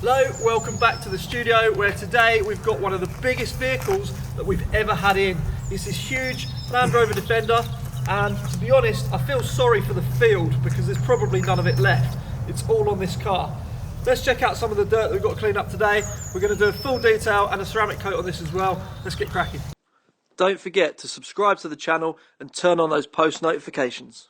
Hello, welcome back to the studio where today we've got one of the biggest vehicles that we've ever had in. It's this huge Land Rover Defender, and to be honest I feel sorry for the field because there's probably none of it left. It's all on this car. Let's check out some of the dirt that we've got to clean up today. We're going to do a full detail and a ceramic coat on this as well. Let's get cracking. Don't forget to subscribe to the channel and turn on those post notifications.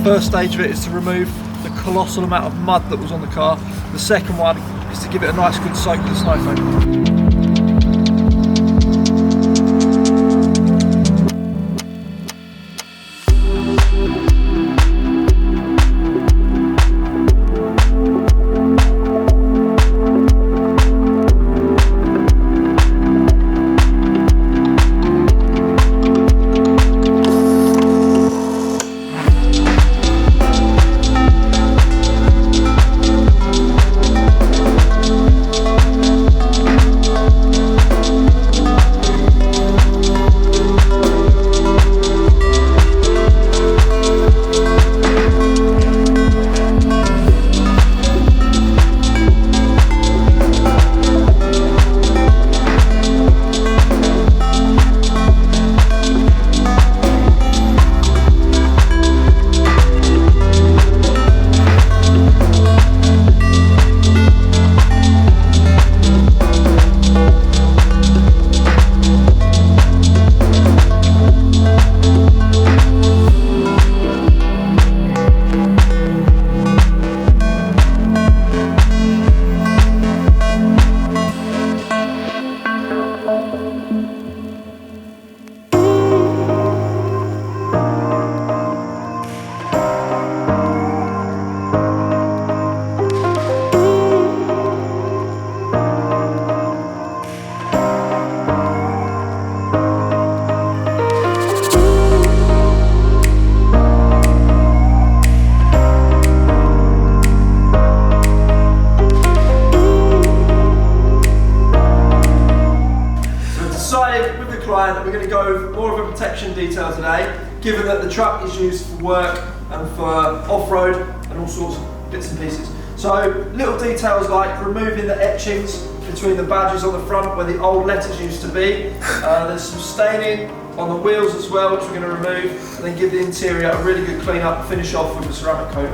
First stage of it is to remove the colossal amount of mud that was on the car. The second one is to give it a nice good soak with the snow foam. That we're going to go over more of a protection detail today, given that the truck is used for work and for off-road and all sorts of bits and pieces. So little details like removing the etchings between the badges on the front where the old letters used to be. There's some staining on the wheels as well, which we're going to remove, and then give the interior a really good clean up and finish off with the ceramic coat.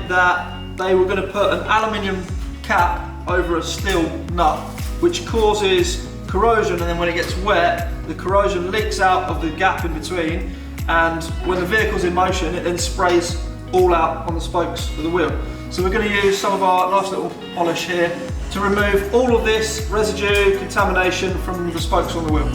that they were going to put an aluminium cap over a steel nut, which causes corrosion, and then when it gets wet, the corrosion leaks out of the gap in between, and when the vehicle's in motion, it then sprays all out on the spokes of the wheel. So we're going to use some of our nice little polish here to remove all of this residue, contamination from the spokes on the wheel.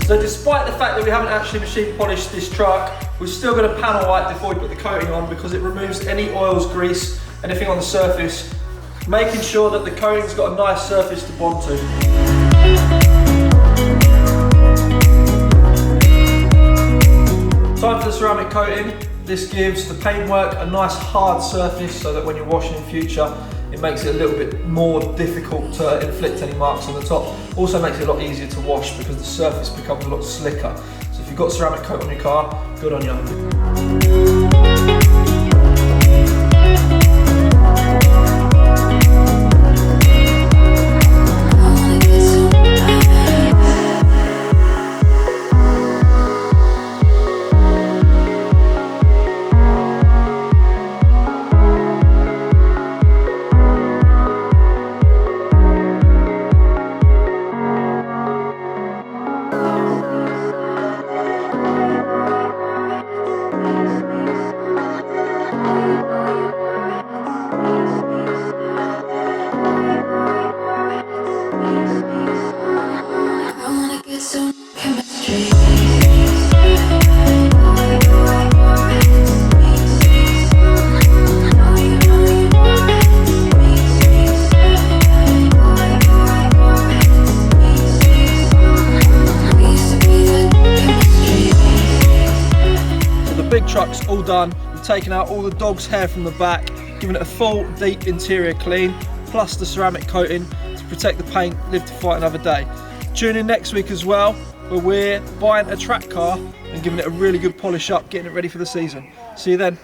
So despite the fact that we haven't actually machine polished this truck, we're still going to panel wipe before we put the coating on, because it removes any oils, grease, anything on the surface, making sure that the coating's got a nice surface to bond to. Time for the ceramic coating. This gives the paintwork a nice hard surface so that when you're washing in future, it makes it a little bit more difficult to inflict any marks on the top. Also makes it a lot easier to wash because the surface becomes a lot slicker. So if you've got ceramic coat on your car, good on you. Big truck's all done. We've taken out all the dog's hair from the back, given it a full deep interior clean, plus the ceramic coating to protect the paint, live to fight another day. Tune in next week as well, where we're buying a track car and giving it a really good polish up, getting it ready for the season. See you then.